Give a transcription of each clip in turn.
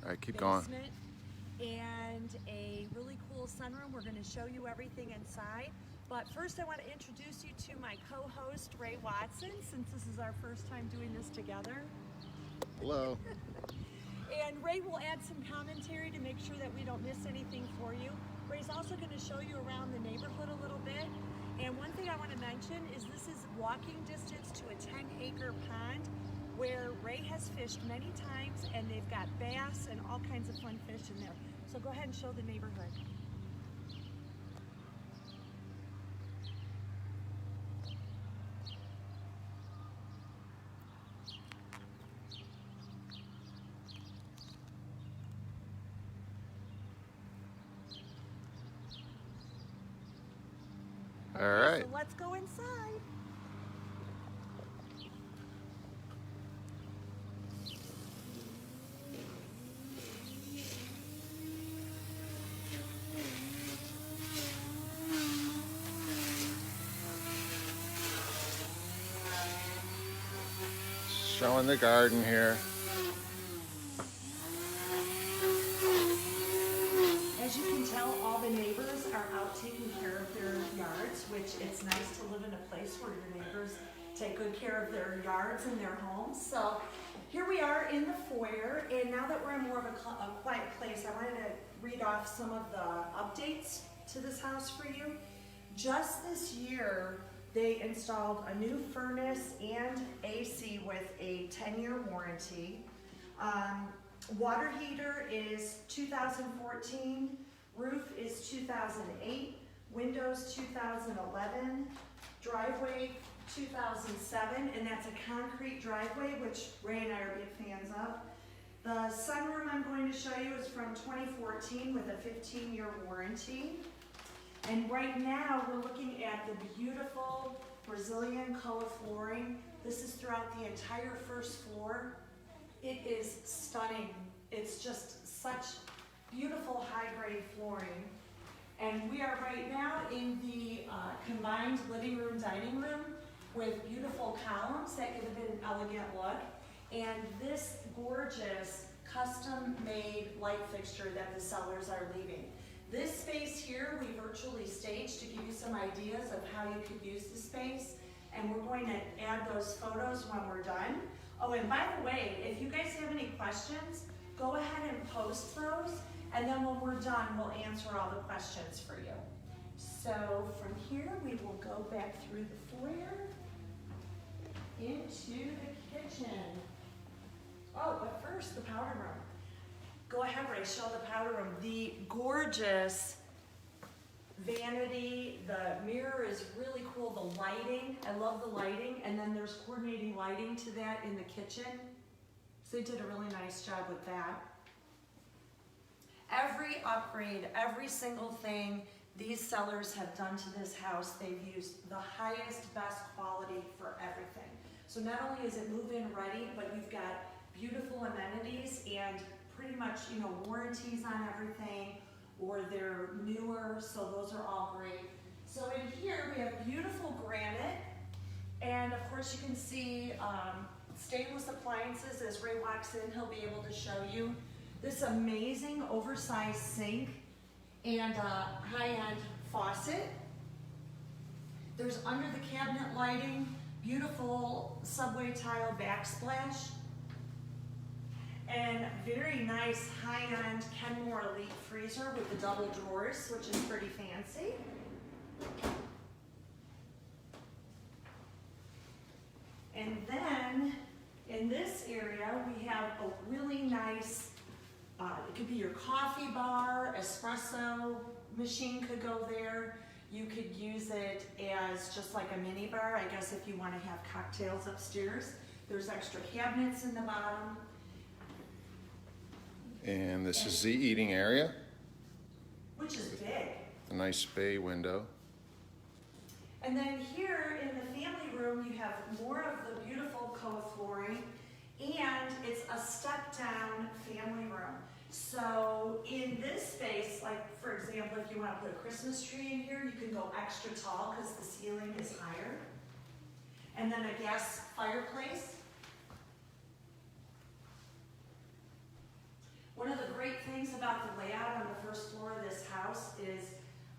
All right, keep going. And a really cool sunroom. We're going to show you everything inside. But first I want to introduce you to my co-host, Ray Watson, since this is our first time doing this together. Hello. And Ray will add some commentary to make sure that we don't miss anything for you. Ray's also going to show you around the neighborhood a little bit. And one thing I want to mention is this is walking distance to a 10-acre pond where Ray has fished many times, and they've got bass and all kinds of fun fish in there. So go ahead and show the neighborhood. All right. So let's go inside. Showing the garden here. As you can tell, all the neighbors are out taking care of their yards, which it's nice to live in a place where your neighbors take good care of their yards and their homes. So here we are in the foyer, and now that we're in more of a quiet place, I wanted to read off some of the updates to this house for you. Just this year, they installed a new furnace and AC with a 10-year warranty. Water heater is 2014, roof is 2008, windows 2011, driveway 2007, and that's a concrete driveway, which Ray and I are big fans of. The sunroom I'm going to show you is from 2014 with a 15-year warranty. And right now we're looking at the beautiful Brazilian color flooring. This is throughout the entire first floor. It is stunning. It's just such beautiful high-grade flooring. And we are right now in the combined living room, dining room with beautiful columns that give it an elegant look. And this gorgeous custom-made light fixture that the sellers are leaving. This space here, we virtually staged to give you some ideas of how you could use the space. And we're going to add those photos when we're done. Oh, and by the way, if you guys have any questions, go ahead and post those, and then when we're done, we'll answer all the questions for you. So from here, we will go back through the foyer into the kitchen. Oh, but first, the powder room. Go ahead, Ray, show the powder room. The gorgeous vanity, the mirror is really cool, the lighting, I love the lighting, and then there's coordinating lighting to that in the kitchen. So they did a really nice job with that. Every upgrade, every single thing these sellers have done to this house, they've used the highest, best quality for everything. So not only is it move-in ready, but you've got beautiful amenities and pretty much, you know, warranties on everything, or they're newer, so those are all great. So in here we have beautiful granite, and of course you can see stainless appliances. As Ray walks in, he'll be able to show you this amazing oversized sink and high-end faucet. There's under the cabinet lighting, beautiful subway tile backsplash, and very nice high-end Kenmore Elite freezer with the double drawers, which is pretty fancy. And then in this area, we have a really nice, it could be your coffee bar, espresso machine could go there. You could use it as just like a mini bar, I guess, if you want to have cocktails upstairs. There's extra cabinets in the bottom. And this is the eating area. Which is big. A nice bay window. And then here in the family room, you have more of the beautiful koa flooring, and it's a step-down family room. So in this space, like for example, if you want to put a Christmas tree in here, you can go extra tall because the ceiling is higher. And then a gas fireplace. One of the about the layout on the first floor of this house is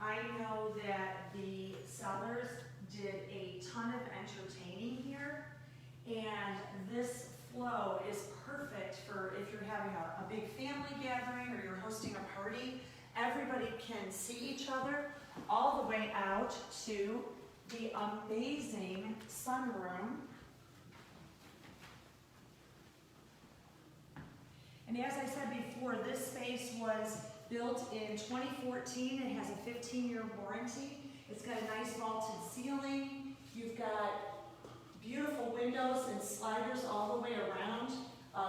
I know that the sellers did a ton of entertaining here, and this flow is perfect for if you're having a big family gathering or you're hosting a party. Everybody can see each other all the way out to the amazing sunroom. And as I said before, this space was built in 2014. It has a 15-year warranty. It's got a nice vaulted ceiling. You've got beautiful windows and sliders all the way around.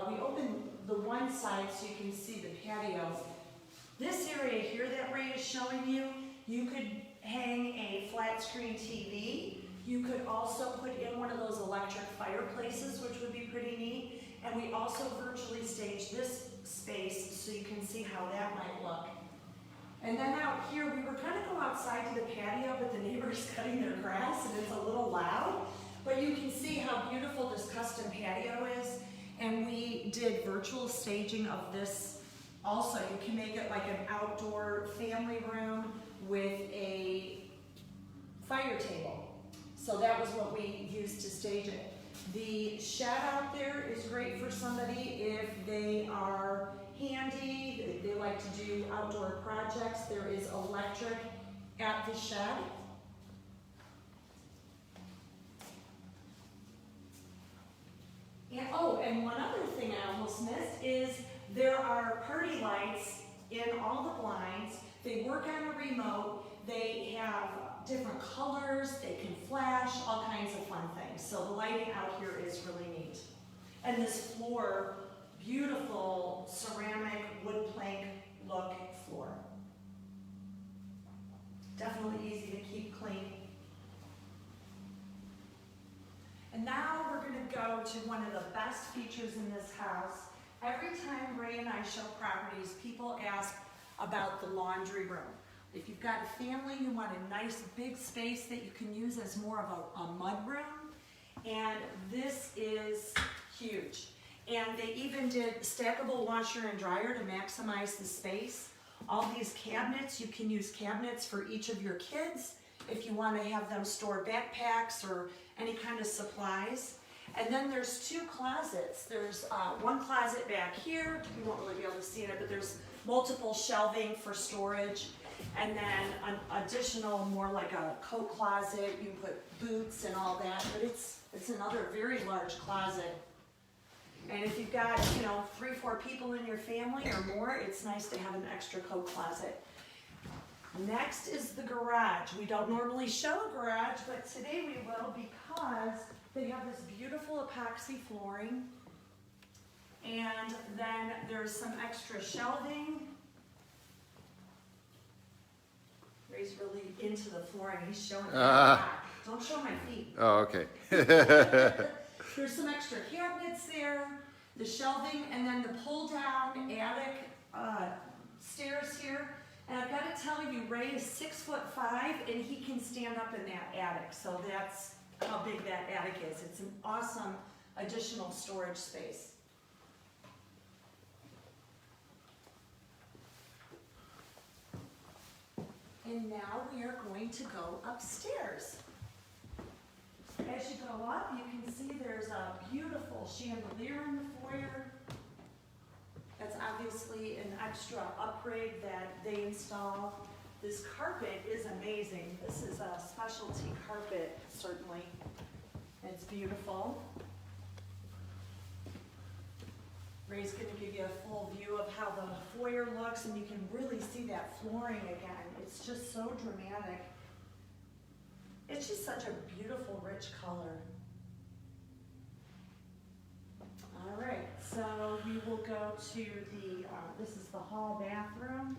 We opened the one side so you can see the patio. This area here that Ray is showing you, you could hang a flat screen TV. You could also put in one of those electric fireplaces, which would be pretty neat. And we also virtually staged this space so you can see how that might look. And then out here, we were going to go outside to the patio, but the neighbor's cutting their grass and it's a little loud. But you can see how beautiful this custom patio is. And we did virtual staging of this also. You can make it like an outdoor family room with a fire table. So that was what we used to stage it. The shed out there is great for somebody if they are handy, they like to do outdoor projects. There is electric at the shed. And, oh, and one other thing I almost missed is there are party lights in all the blinds. They work on a remote. They have different colors. They can flash, all kinds of fun things. So the lighting out here is really neat. And this floor, beautiful ceramic wood plank look floor. Definitely easy to keep clean. And now we're going to go to one of the best features in this house. Every time Ray and I show properties, people ask about the laundry room. If you've got a family, you want a nice big space that you can use as more of a mud room. And this is huge. And they even did stackable washer and dryer to maximize the space. All these cabinets, you can use cabinets for each of your kids if you want to have them store backpacks or any kind of supplies. And then there's two closets. There's one closet back here. You won't really be able to see it, but there's multiple shelving for storage. And then an additional, more like a coat closet. You can put boots and all that, but it's another very large closet. And if you've got, 3, 4 people in your family or more, it's nice to have an extra coat closet. Next is the garage. We don't normally show a garage, but today we will because they have this beautiful epoxy flooring. And then there's some extra shelving. Ray's really into the flooring. He's showing me the back. Don't show my feet. Oh, okay. There's some extra cabinets there, the shelving, and then the pull-down attic stairs here. And I've got to tell you, Ray is 6'5", and he can stand up in that attic. So that's how big that attic is. It's an awesome additional storage space. And now we are going to go upstairs. As you go up, you can see there's a beautiful chandelier in the foyer. That's obviously an extra upgrade that they install. This carpet is amazing. This is a specialty carpet, certainly. It's beautiful. Ray's going to give you a full view of how the foyer looks, and you can really see that flooring again. It's just so dramatic. It's just such a beautiful, rich color. All right, so we will go to the, this is the hall bathroom.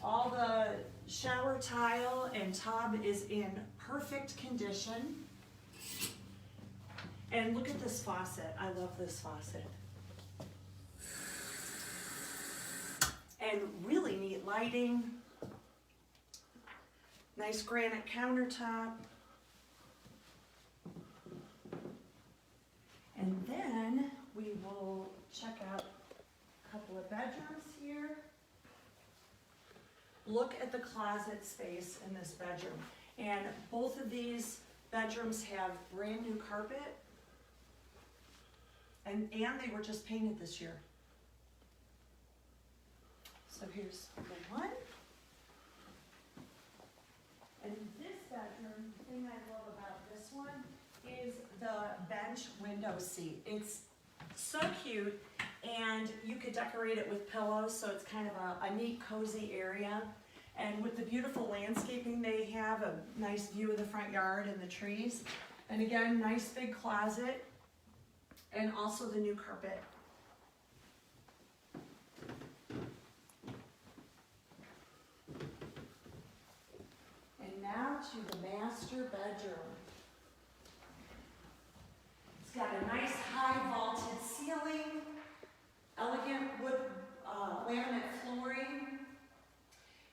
All the shower tile and tub is in perfect condition. And look at this faucet. I love this faucet. And really neat lighting. Nice granite countertop. And then we will check out look at the closet space in this bedroom. And both of these bedrooms have brand new carpet. And they were just painted this year. So here's the one. And this bedroom, the thing I love about this one is the bench window seat. It's so cute, and you could decorate it with pillows, so it's kind of a neat, cozy area. And with the beautiful landscaping they have, a nice view of the front yard and the trees. And again, nice big closet, and also the new carpet. And now to the master bedroom. It's got a nice high vaulted ceiling, elegant wood laminate flooring,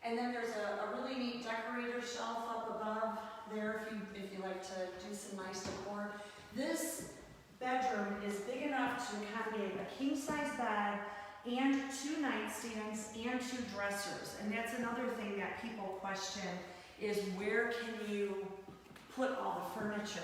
and then there's a really neat decorator shelf up above there if you like to do some nice decor. This bedroom is big enough to accommodate a king-size bed and 2 nightstands and 2 dressers. And that's another thing that people question is where can you put all the furniture?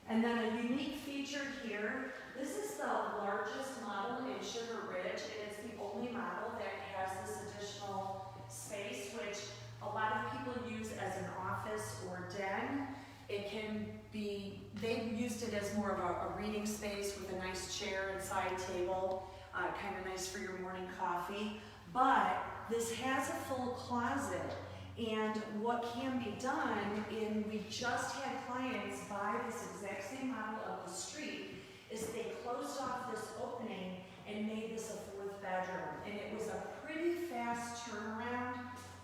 And then a unique feature here, this is the largest model in Sugar Ridge, and it's the only model that has this additional space, which a lot of people use as an office or den. It can be, they've used it as more of a reading space with a nice chair and side table, kind of nice for your morning coffee. But this has a full closet, and what can be done, and we just had clients buy this exact same model of the street, is they closed off this opening and made this a 4th bedroom. And it was a pretty fast turnaround,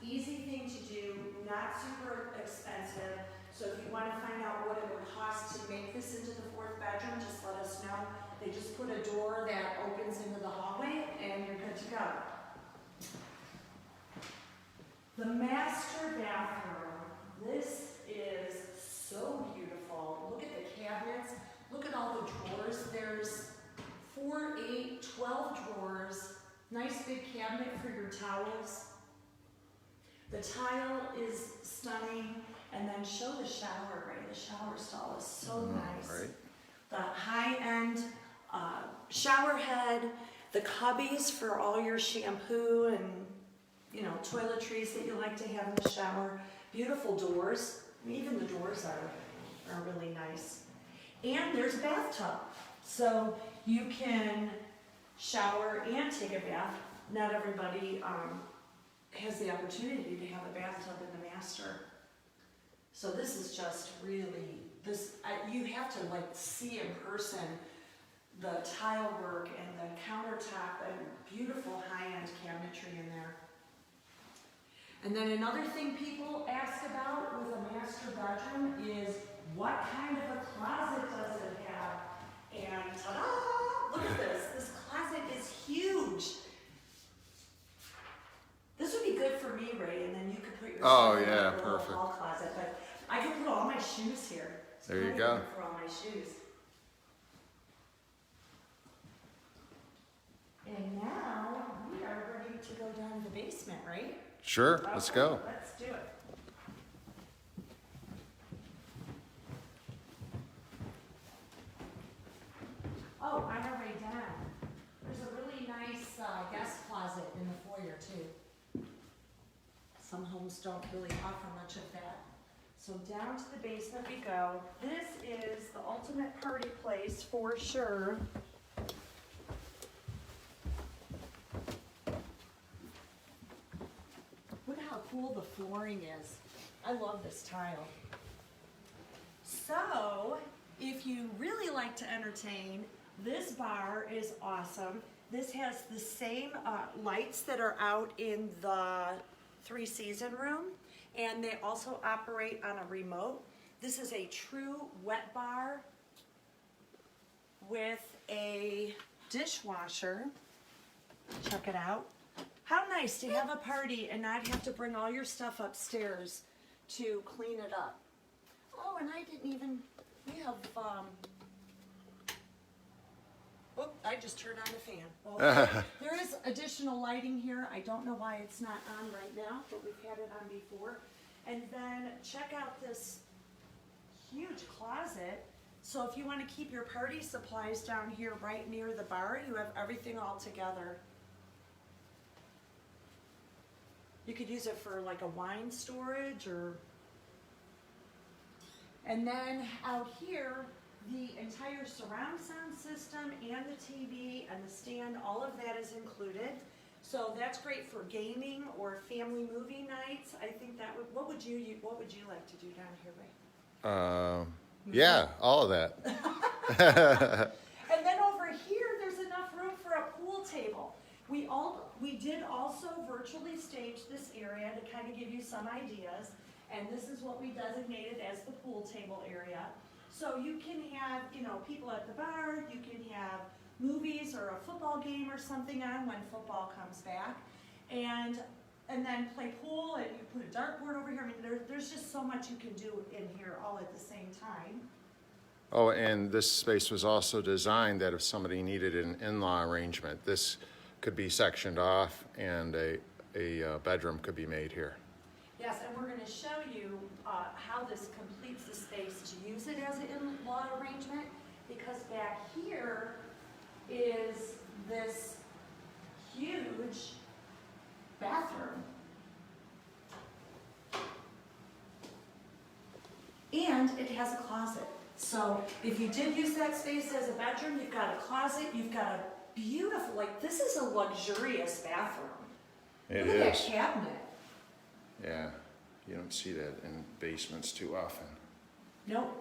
easy thing to do, not super expensive. So if you want to find out what it would cost to make this into the 4th bedroom, just let us know. They just put a door that opens into the hallway and you're good to go. The master bathroom, this is so beautiful. Look at the cabinets, look at all the drawers. There's 4, 8, 12 drawers, nice big cabinet for your towels. The tile is stunning, and then show the shower, right? The shower stall is so nice. Right. The high-end shower head, the cubbies for all your shampoo and toiletries that you like to have in the shower. Beautiful doors. Even the doors are really nice. And there's a bathtub. So you can shower and take a bath. Not everybody has the opportunity to have a bathtub in the master. So this is just really, you have to see in person the tile work and the countertop and beautiful high-end cabinetry in there. And then another thing people ask about with a master bedroom is what kind of a closet does it have? And ta-da! Look at this. This closet is huge. This would be good for me, Ray, and then you could put your stuff in a little hall closet. But I could put all my shoes here. There you go. For all my shoes. And now we are ready to go down to the basement, right? Sure, let's go. Let's do it. Oh, on our way down, there's a really nice guest closet in the foyer too. Some homes don't really offer much of that. So down to the basement we go. This is the ultimate party place for sure. Look how cool the flooring is. I love this tile. So, if you really like to entertain, this bar is awesome. This has the same lights that are out in the 3-season room, and they also operate on a remote. This is a true wet bar with a dishwasher. Check it out. How nice to have a party and not have to bring all your stuff upstairs to clean it up. Oh, and I didn't even, we have, I I just turned on the fan. Well, there is additional lighting here. I don't know why it's not on right now, but we've had it on before. And then check out this huge closet. So if you want to keep your party supplies down here right near the bar, you have everything all together. You could use it for like a wine storage or... And then out here, the entire surround sound system and the TV and the stand, all of that is included. So that's great for gaming or family movie nights. I think that would, what would you like to do down here, Ray? Yeah, all of that. And then over here, there's enough room for a pool table. We did also virtually stage this area to kind of give you some ideas. And this is what we designated as the pool table area. So you can have, people at the bar, you can have movies or a football game or something on when football comes back. And then play pool, and you put a dartboard over here. I mean, there's just so much you can do in here all at the same time. Oh, and this space was also designed that if somebody needed an in-law arrangement, this could be sectioned off and a bedroom could be made here. Yes, and we're going to show you how this completes the space to use it as an in-law arrangement, because back here is this huge bathroom. And it has a closet. So if you did use that space as a bedroom, you've got a closet, you've got a beautiful, like, this is a luxurious bathroom. It Look at that is. cabinet. Yeah, you don't see that in basements too often. Nope.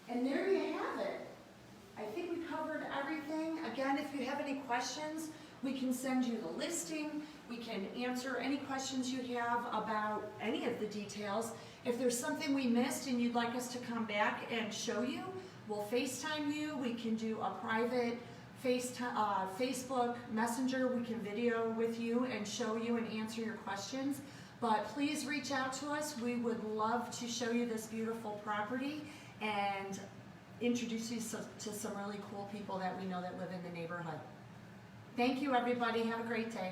And there you have it. I think we covered everything. Again, if you have any questions, we can send you the listing. We can answer any questions you have about any of the details. If there's something we missed and you'd like us to come back and show you, we'll FaceTime you. We can do a private Facebook Messenger. We can video with you and show you and answer your questions. But please reach out to us. We would love to show you this beautiful property and introduce you to some really cool people that we know that live in the neighborhood. Thank you, everybody. Have a great day.